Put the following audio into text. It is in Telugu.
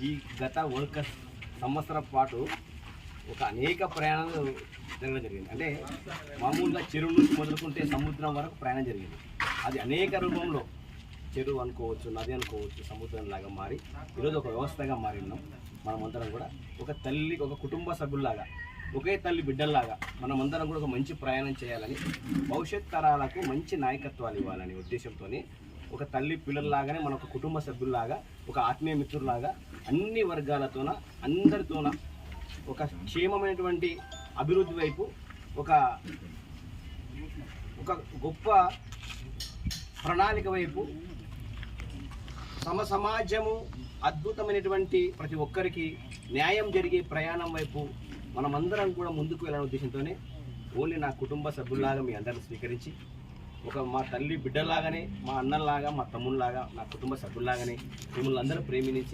ఈ గత 1 సంవత్సరం పాటు ఒక అనేక ప్రయాణాలు జరగడం జరిగింది. అంటే మామూలుగా చెరువు నుంచి మొదలుకుంటే సముద్రం వరకు ప్రయాణం జరిగింది. అది అనేక రూపంలో చెరువు అనుకోవచ్చు, నది అనుకోవచ్చు, సముద్రంలాగా మారి ఈరోజు ఒక వ్యవస్థగా మారినాం. మనమందరం కూడా ఒక తల్లి, ఒక కుటుంబ సభ్యుల్లాగా, ఒకే తల్లి బిడ్డల్లాగా మనమందరం కూడా ఒక మంచి ప్రయాణం చేయాలని, భవిష్యత్ తరాలకు మంచి నాయకత్వాలు ఇవ్వాలనే ఉద్దేశంతో ఒక తల్లి పిల్లల్లాగానే మన ఒక కుటుంబ సభ్యుల్లాగా, ఒక ఆత్మీయ మిత్రుల్లాగా అన్ని వర్గాలతోన అందరితోన ఒక క్షేమమైనటువంటి అభివృద్ధి వైపు ఒక గొప్ప ప్రణాళిక వైపు సమాజము అద్భుతమైనటువంటి ప్రతి ఒక్కరికి న్యాయం జరిగే ప్రయాణం వైపు మనమందరం కూడా ముందుకు వెళ్ళాలనే ఉద్దేశంతోనే ఓన్లీ నా కుటుంబ సభ్యుల్లాగా మీ అందరిని స్వీకరించి మా తల్లి బిడ్డలాగానే, మా అన్నలాగా, మా తమ్ముళ్ళలాగా, నా కుటుంబ సభ్యుల్లాగానే మిమ్మల్ని అందరూ ప్రేమించి